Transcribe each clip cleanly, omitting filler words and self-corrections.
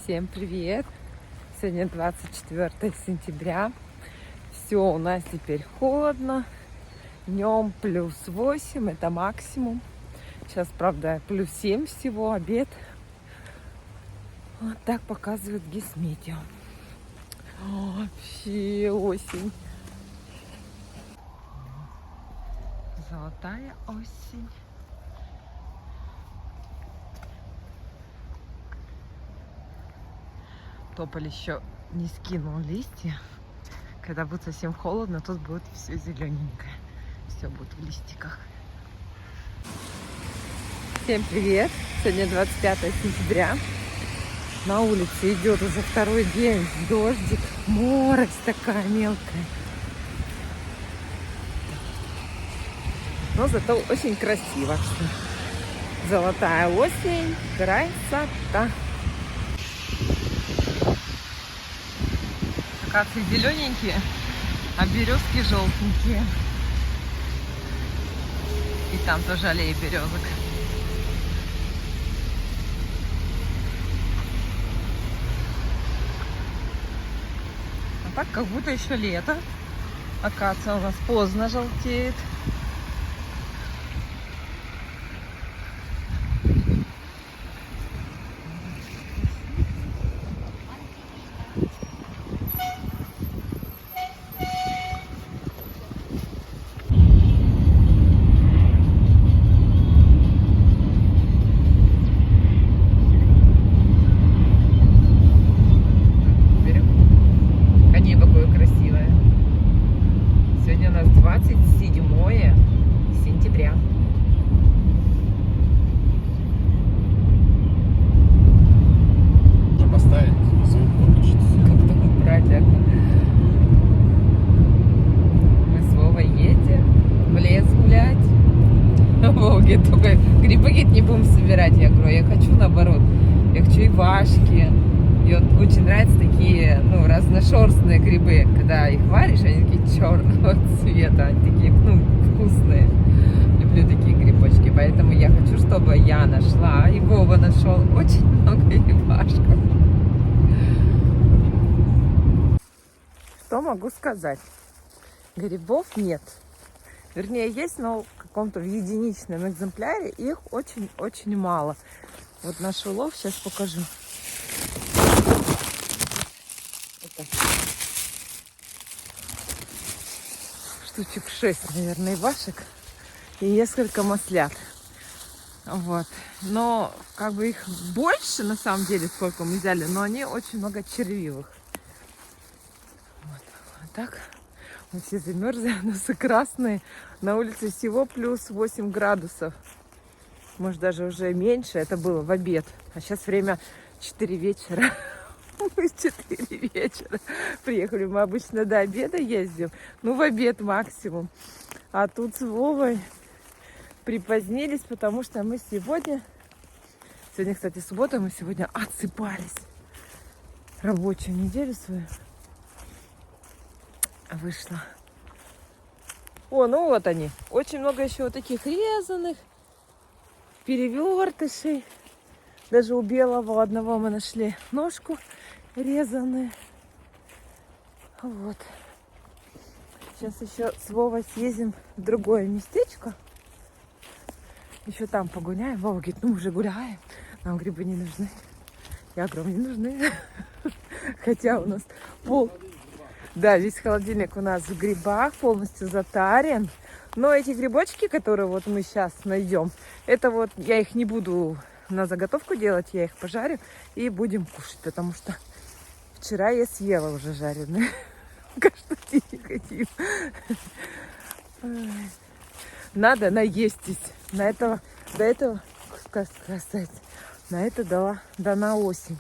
Всем привет! Сегодня 24 сентября. Все, у нас теперь холодно. Днем плюс 8, это максимум. Сейчас, правда, плюс 7 всего, обед. Вот так показывает Гисметео. Вообще осень. Золотая осень. Тополь еще не скинул листья. Когда будет совсем холодно, тут будет все зелененькое. Все будет в листиках. Всем привет! Сегодня 25 сентября. На улице идет уже второй день дождик. Морось такая мелкая. Но зато очень красиво. Золотая осень. Красота. Акации зелененькие, а березки желтенькие. И там тоже аллея березок. А так как будто еще лето. Акация у нас поздно желтеет. Сегодня у нас 27 сентября. Можно поставить звук выключить. Как-то убрать это. Мы с Вовой едем в лес гулять. Вова говорит, только грибы не будем собирать. Я говорю, я хочу наоборот. Я хочу ивашки. И вот очень нравятся такие, разношерстные грибы. Когда их варишь, они такие черного цвета. Они такие, вкусные. Люблю такие грибочки. Поэтому я хочу, чтобы я нашла, и Вова нашел очень много ивашков. Что могу сказать? Грибов нет. Вернее, есть, но в каком-то в единичном экземпляре их очень-очень мало. Вот наш улов сейчас покажу. Это штучек 6, наверное, ивашек и несколько маслят. Вот. Но как бы их больше, на самом деле, сколько мы взяли, но они очень много червивых. Вот так. Мы все замерзли, носы красные. На улице всего плюс 8 градусов. Может, даже уже меньше. Это было в обед. А сейчас время 4 вечера. Мы в 4 вечера приехали. Мы обычно до обеда ездим. В обед максимум. А тут с Вовой припозднились, потому что мы сегодня... Сегодня, кстати, суббота. Мы сегодня отсыпались. Рабочую неделю свою вышла. О, вот они. Очень много еще вот таких резаных перевертышей. Даже у белого одного мы нашли ножку резаную. Вот. Сейчас еще с Вовой съездим в другое местечко. Еще там погуляем. Вова говорит, уже гуляем. Нам грибы не нужны. Я говорю, не нужны. Хотя у нас Да, весь холодильник у нас в грибах, полностью затарен. Но эти грибочки, которые вот мы сейчас найдем, это вот я их не буду на заготовку делать, я их пожарю и будем кушать, потому что вчера я съела уже жареные. Каждый день не хотим. Надо наестись. До этого, как сказать, на это дана осень.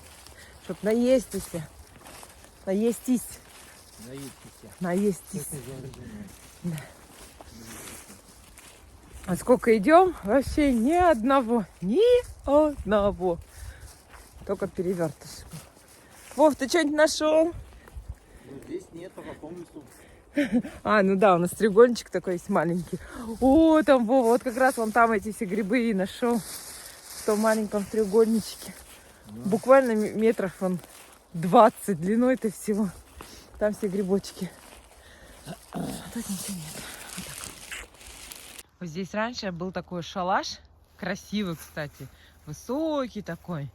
Чтоб наестись. Да. А сколько идем? Вообще ни одного. Только перевертыш. Вов, ты что-нибудь нашел? Здесь нет, а в каком лесу? У нас треугольничек такой есть маленький. О, там Вова, вот как раз вон там эти все грибы и нашел. В том маленьком треугольничке. Буквально метров он 20 длиной-то всего. Там все грибочки. А тут ничего нет. Вот так. Вот здесь раньше был такой шалаш. Красивый, кстати. Высокий такой.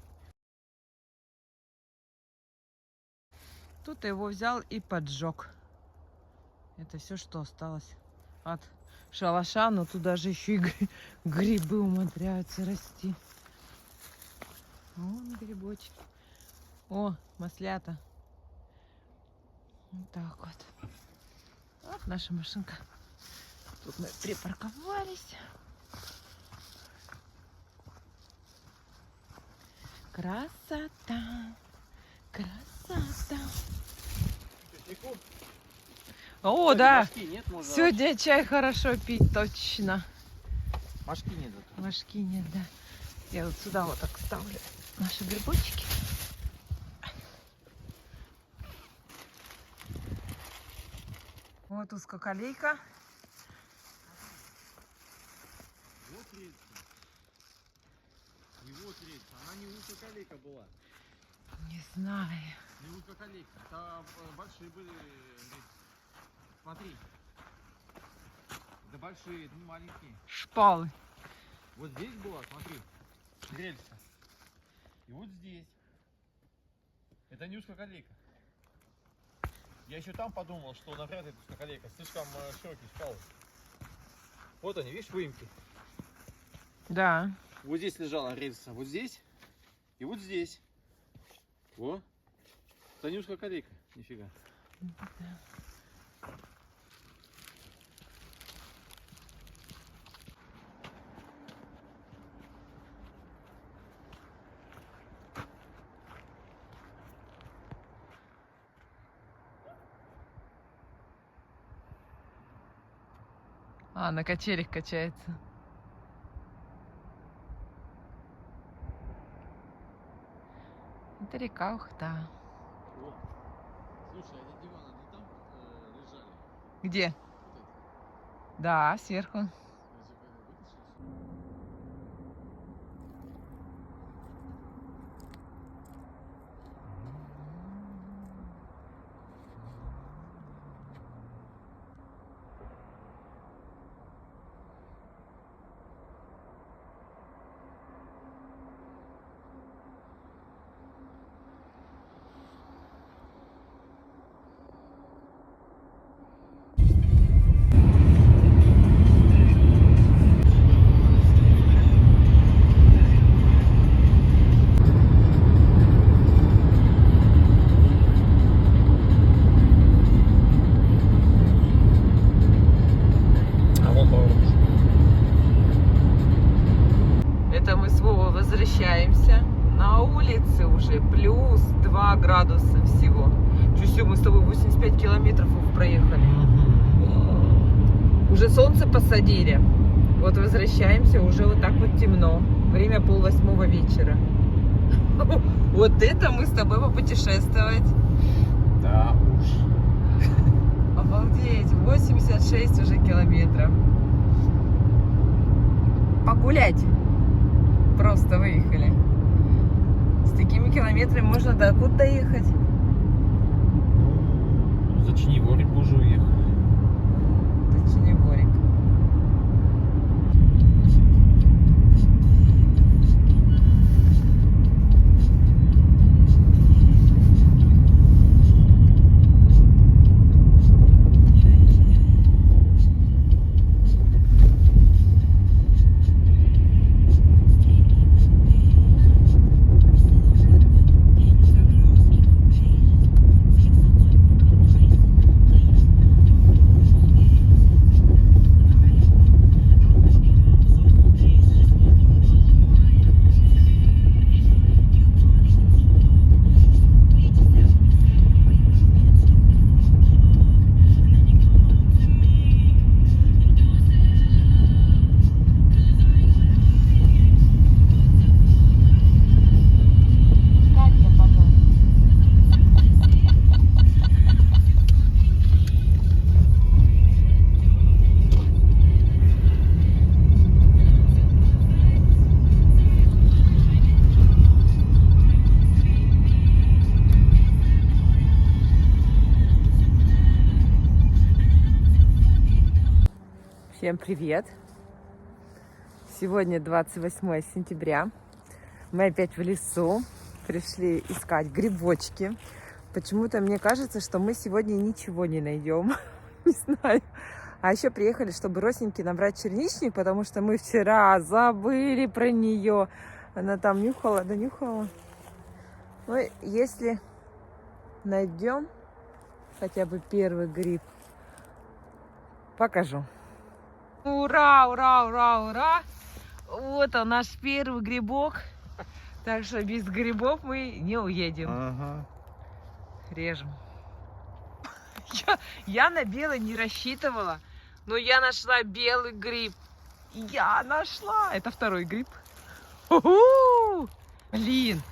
Тут я его взял и поджег. Это все, что осталось от шалаша. Но тут даже еще и грибы умудряются расти. Вон грибочки. О, маслята. Вот так вот. Вот наша машинка. Тут мы припарковались. Красота. Красота. О, да. Нет, может, Сегодня чай хорошо пить, точно. Машки нет. Машки нет, да. Я вот сюда вот так ставлю наши грибочки. Вот узкоколейка. Вот рельса. И вот рельса. Она не узкоколейка была. Не знаю. Не узкоколейка. Это большие были рельсы. Смотри. Это большие, это не маленькие. Шпалы. Вот здесь была, смотри, рельса. И вот здесь. Это не узкоколейка. Я еще там подумал, что навряд ли это узкоколейка. Слишком широкие шпалы. Вот они, видишь, выемки? Да. Вот здесь лежала рельса, вот здесь и вот здесь. Во. Это не узкоколейка, нифига. А, на качелях качается. Это река Ухта. О. Слушай, а эти диваны, они там лежали? Где? Вот это. Да, сверху. Это мы с Вовой возвращаемся. На улице уже плюс 2 градуса всего. Чуть-чуть мы с тобой 85 километров проехали. Уже солнце посадили. Вот возвращаемся, уже вот так вот темно. Время 7:30 вечера. Вот это мы с тобой попутешествовать. Да уж. Обалдеть, 86 уже километров. Погулять. Просто выехали. С такими километрами можно до куда доехать. За Ченеворик уже уехали. Это Ченеворик. Всем привет! Сегодня 28 сентября. Мы опять в лесу. Пришли искать грибочки. Почему-то мне кажется, что мы сегодня ничего не найдем. Не знаю. А еще приехали, чтобы Росеньке набрать черничник, потому что мы вчера забыли про нее. Она там нюхала, да нюхала. Ну, если найдем хотя бы первый гриб, покажу. Ура, ура, ура, ура! Вот он, наш первый грибок. Так что без грибов мы не уедем. Ага. Режем. Я на белый не рассчитывала, но я нашла белый гриб. Я нашла. Это второй гриб. У-ху! Блин,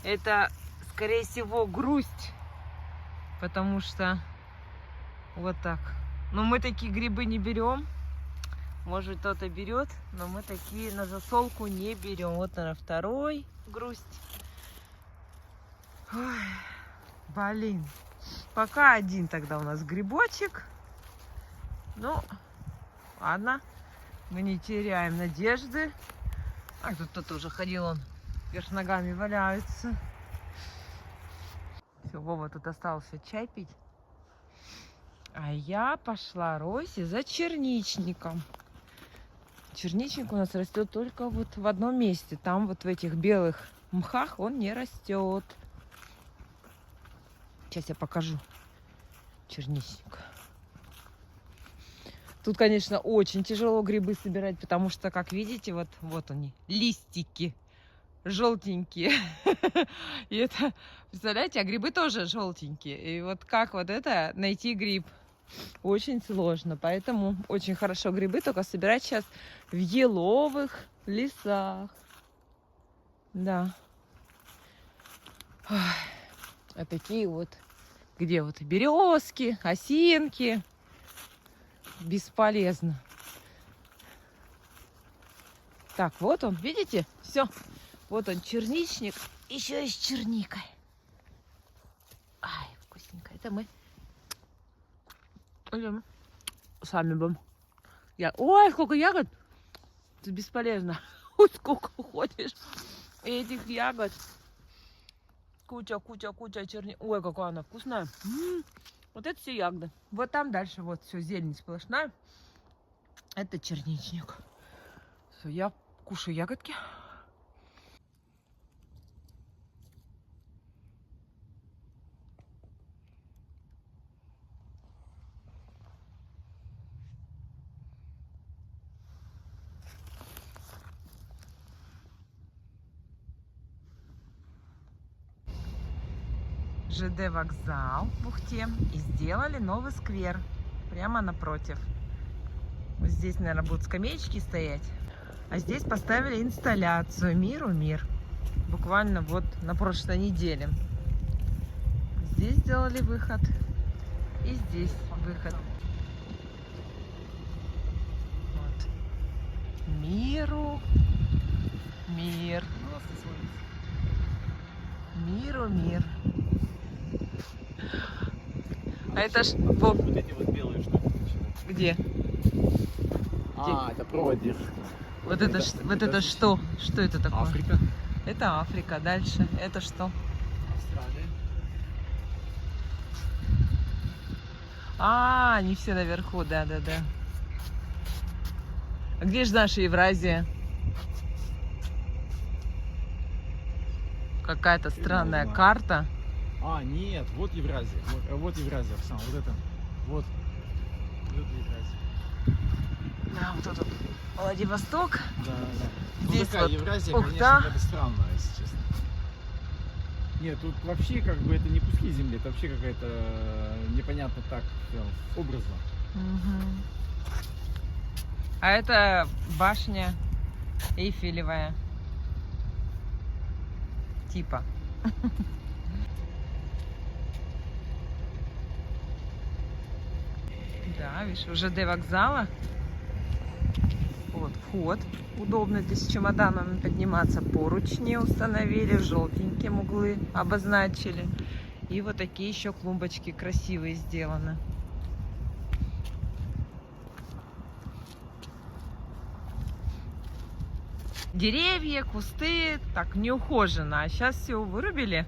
это, скорее всего, грусть. Потому что вот так. Но мы такие грибы не берем. Может, кто-то берет, но мы такие на засолку не берем. Вот она, второй грусть. Ой, блин. Пока один тогда у нас грибочек. Ну, ладно. Мы не теряем надежды. А тут кто-то уже ходил, он вверх ногами валяется. Все, Вова тут остался чай пить. А я пошла Росе за черничником. Черничник у нас растет только вот в одном месте. Там вот в этих белых мхах он не растет. Сейчас я покажу черничник. Тут, конечно, очень тяжело грибы собирать, потому что, как видите, вот они, листики желтенькие. И это, представляете, а грибы тоже желтенькие. И вот как вот это найти гриб? Очень сложно, поэтому очень хорошо грибы только собирать сейчас в еловых лесах. Да. Ой. А такие вот, где вот березки, осинки. Бесполезно. Так, вот он, видите? Все. Вот он, черничник. Еще и с черникой. Ай, вкусненько. Это мы идем. Сами будем. Ой, сколько ягод. Это бесполезно. Ой, сколько ходишь этих ягод. Куча черни. Ой, какая она вкусная. Вот это все ягоды. Вот там дальше вот все зелень сплошная. Это черничник. Все, я кушаю ягодки. ЖД вокзал в Ухте. И сделали новый сквер. Прямо напротив. Вот здесь, наверное, будут скамеечки стоять. А здесь поставили инсталляцию «Миру мир». Буквально вот на прошлой неделе. Здесь сделали выход. И здесь выход. Вот. Миру мир. Миру мир. А это ж... Вот эти вот белые штуки. Где? А, это проводник. Вот это что? Что это такое? Африка. Это Африка. Дальше. Это что? Австралия. А, они все наверху, да. А где же наша Евразия? Какая-то странная карта. А, нет, вот Евразия. Вот Евразия, Оксана, вот это. Вот. Вот Евразия. Да, вот тут Владивосток. Да. Здесь Ну, такая вот Евразия, Ухта. конечно, какая-то странная, если честно. Нет, тут вообще как бы это не куски земли, это вообще какая-то непонятно так образно. Угу. А это башня Эйфелевая. Типа. Да, видишь, у ЖД вокзала. Вот вход. Удобно здесь с чемоданами подниматься. Поручни установили, желтеньким углы обозначили. И вот такие еще клумбочки красивые сделаны. деревья, кусты, так неухоженно. А сейчас все вырубили.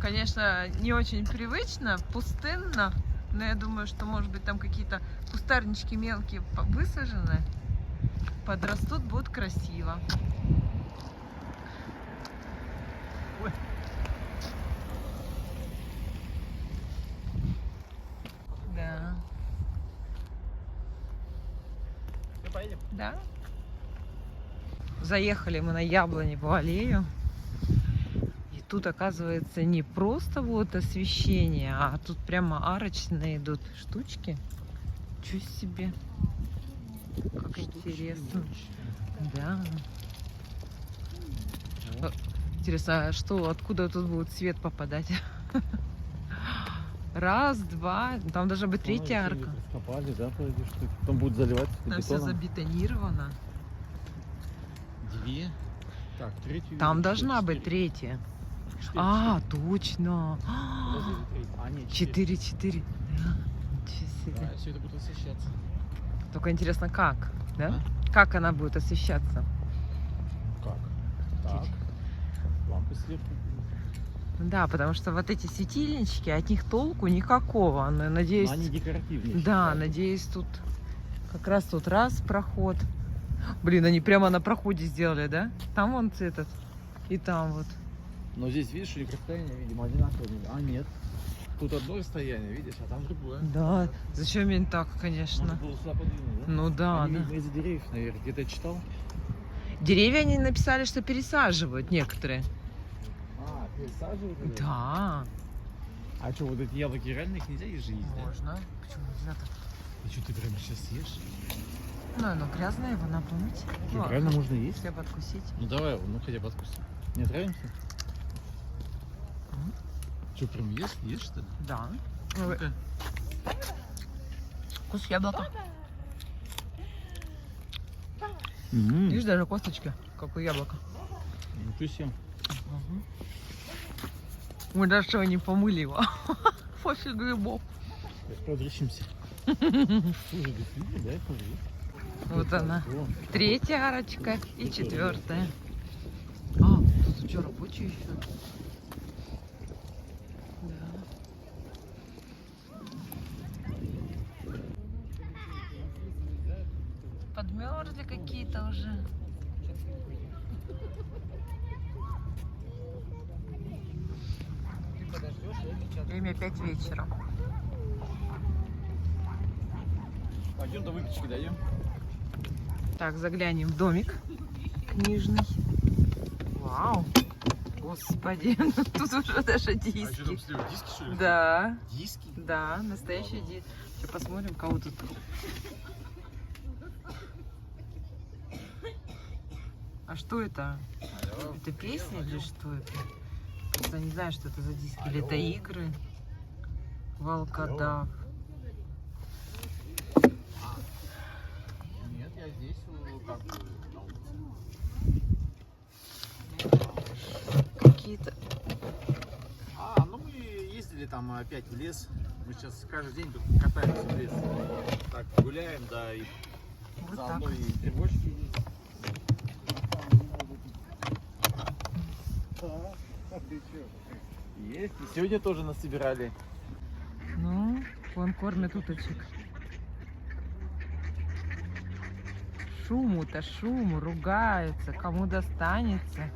Конечно, не очень привычно, пустынно. Но я думаю, что, может быть, там какие-то кустарнички мелкие высажены. Подрастут, будут красиво. Ой. Да. Все, поедем. Да. Заехали мы на Яблоневу аллею. И тут, оказывается, не просто вот освещение, а тут прямо арочные идут штучки. Чё себе. Как интересно. Да. Интересно, а что, откуда тут будет свет попадать? Раз, два, там должна быть третья арка. Раскопали, да, что потом будет заливать Там все забетонировано. Две. Так, третью. Там должна быть третья. А, точно. А, нет, 4-4. Да. Ничего себе. Да, все это будет освещаться. Только интересно, как? Да? Как она будет освещаться? Как? Так. Лампы сверху. Да, потому что вот эти светильнички, от них толку никакого. Но, надеюсь, Но они декоративные. да, надеюсь, тут как раз тут раз проход. Блин, они прямо на проходе сделали, да? Там вон этот и там вот. Но здесь, видишь, у них расстояние, видимо, одинаковое. А, нет. Тут одно расстояние, видишь, а там другое. Да, зачем им так, конечно. Можно было сюда подвинуть, да? Ну да, Они, да. видимо, из-за деревьев, наверное. Где-то я читал. Деревья они написали, что пересаживают некоторые. А, пересаживают? Да. А что, вот эти яблоки реально их нельзя есть? Можно. Почему нельзя-то? И что, ты прямо сейчас съешь? Ну, оно грязное, его надо помыть. Что, реально можно есть? Хлеб откусить. Ну давай, ну хотя бы откуси. Не отравимся? Что, прям ешь что ли? Да. Ну-ка. Вкус яблока. М-м. Видишь, даже косточки, как у яблока. Ничего себе. Мы даже не помыли его. После грибов. Сейчас подрищимся. Слушай, действительно, да, это есть. Вот она. О, Третья арочка и четвертая. А, тут что, рабочие еще? Да. Подмерзли какие-то уже. Время 5 вечера. Пойдем до выпечки дойдем. Так, заглянем в домик книжный. Вау! Господи, тут уже даже диски. А что там слева, диски что ли? Да, Диски? да, настоящие диски. Сейчас посмотрим, кого тут. А что это? Это песня или что это? Просто не знаю, что это за диски. Или это игры? Волкодав. Нет, я здесь как бы на улице. Какие-то. А, ну мы ездили там опять в лес. Мы сейчас каждый день тут катаемся в лес. Так, гуляем, да, и Вот заодно так. и грибочки есть. Есть. И сегодня тоже нас собирали. Ну, он кормит уточек. Шуму-то шуму, ругаются, кому достанется.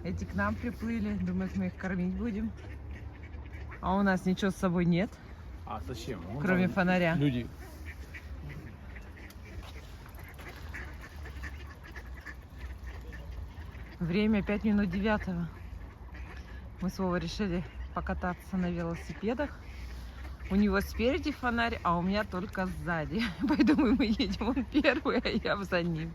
Эти к нам приплыли, думают, мы их кормить будем. А у нас ничего с собой нет, А зачем? кроме фонаря. Люди. Время 5 минут 9. Мы с Вовой решили покататься на велосипедах. У него спереди фонарь, а у меня только сзади. Поэтому мы едем, он первый, а я за ним.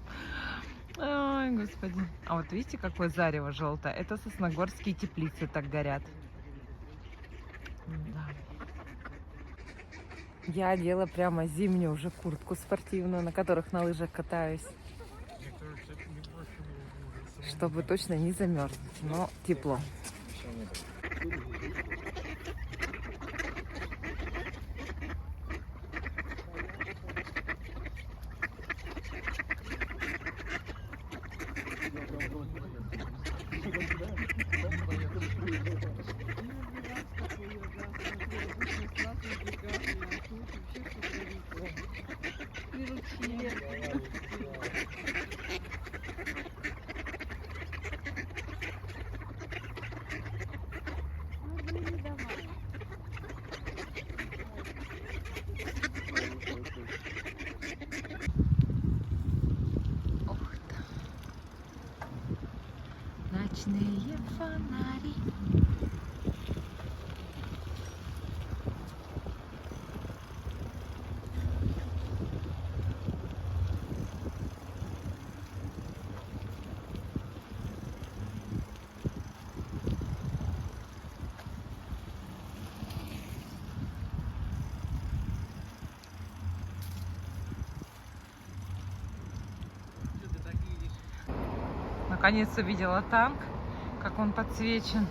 Ой, господи. А вот видите, какое зарево желтое? Это сосногорские теплицы так горят. Да. Я одела прямо зимнюю уже куртку спортивную, на которых на лыжах катаюсь. Чтобы точно не замерзнуть, но тепло. Наконец увидела танк, как он подсвечен.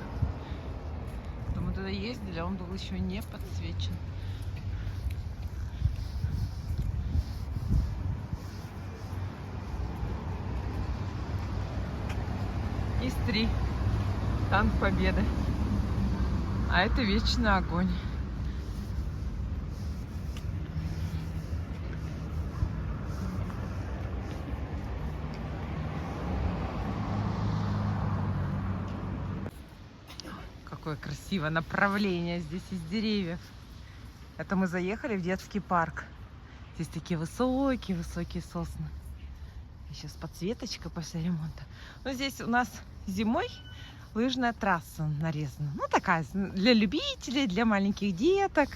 Мы туда ездили, а он был еще не подсвечен. ИС-3. Танк Победы. А это вечный огонь. Какое красивое направление здесь из деревьев. Это мы заехали в детский парк. Здесь такие высокие сосны. И сейчас подсветочка после ремонта. Но здесь у нас зимой лыжная трасса нарезана. Ну, такая, для любителей, для маленьких деток.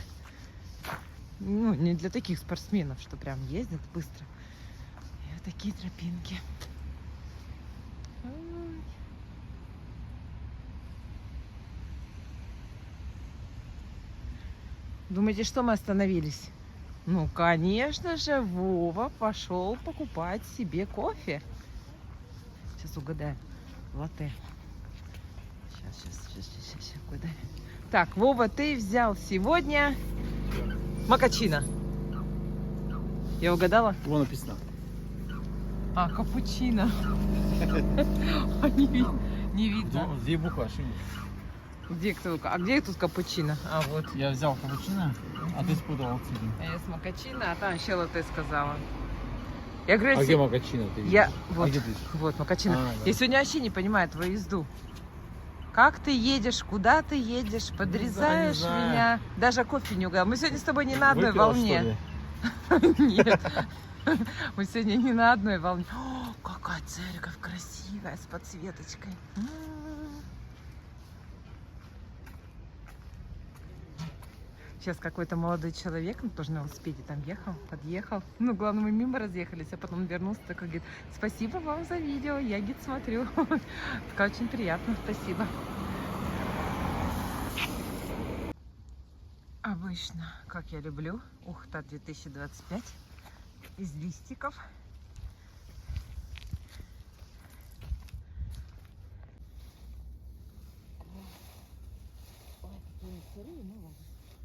Ну, не для таких спортсменов, что прям ездят быстро. И вот такие тропинки. Думаете, что мы остановились? Ну, конечно же, Вова пошел покупать себе кофе. Сейчас угадаю. Латте. Сейчас угадаю. Так, Вова, ты взял сегодня макачино. Я угадала? Вон написано. А, капучино. Не видно. Где буква ошибка? Где кто? А где тут капучино? А, вот. Я взял капучино, а ты спутал тебе. А я с макачино, а там еще латте сказала. Я говорю, А где макачино ты видишь? Вот, А где ты? вот макачино. Да. Я сегодня вообще не понимаю твою езду. Как ты едешь, куда ты едешь, подрезаешь Не знаю. меня. Даже кофе не угадал. Мы сегодня с тобой не на одной Выпила, волне. что ли? Нет. Мы сегодня не на одной волне. О, какая церковь красивая, с подсветочкой. Сейчас какой-то молодой человек, ну, тоже на велосипеде там ехал, подъехал. Ну, главное, мы мимо разъехались, а потом вернулся, такой говорит: спасибо вам за видео, я гид смотрю. Такая очень приятно, спасибо. Обычно, как я люблю, Ухта 2025 из листиков.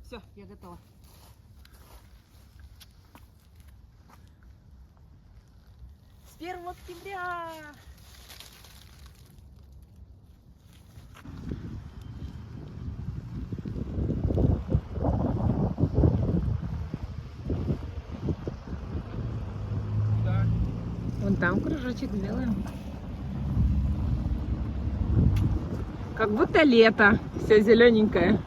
Все, я готова. С 1 октября! Да. Вон там кружочек делаем. Как будто лето, все зелененькое.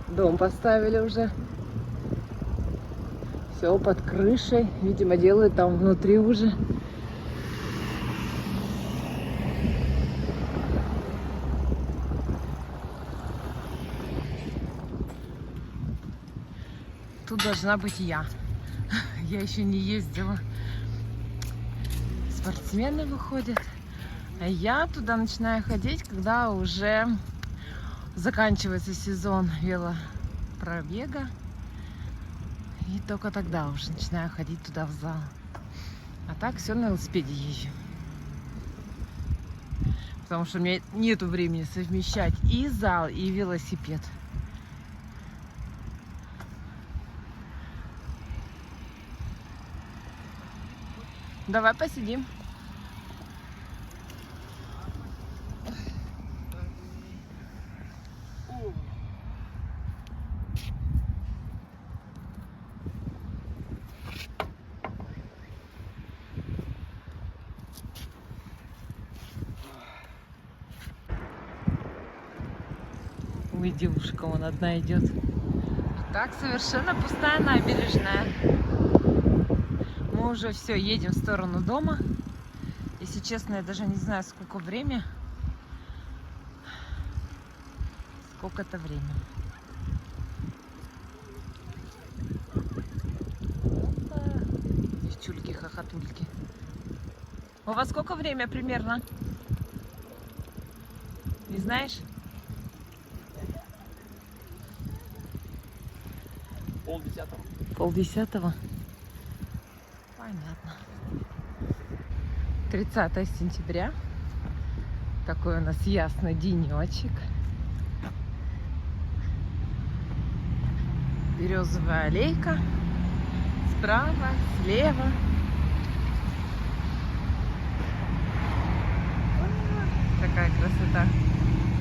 Дом поставили уже. Все под крышей. Видимо, делают там внутри уже. Тут должна быть я. Я еще не ездила. Спортсмены выходят. А я туда начинаю ходить, когда уже заканчивается сезон велопробега. И только тогда уже начинаю ходить туда в зал. А так все на велосипеде езжу. Потому что у меня нету времени совмещать и зал, и велосипед. Давай посидим. Ой, девушка, вон одна идет. Так, совершенно пустая набережная. Мы уже все, едем в сторону дома. Если честно, я даже не знаю, сколько время. Сколько это время. Девчульки, хохотульки. У вас сколько время примерно? Не знаешь? 9:30. 9:30. Понятно. 30 сентября. Такой у нас ясный денечек. Березовая аллейка. Справа, слева. Какая красота.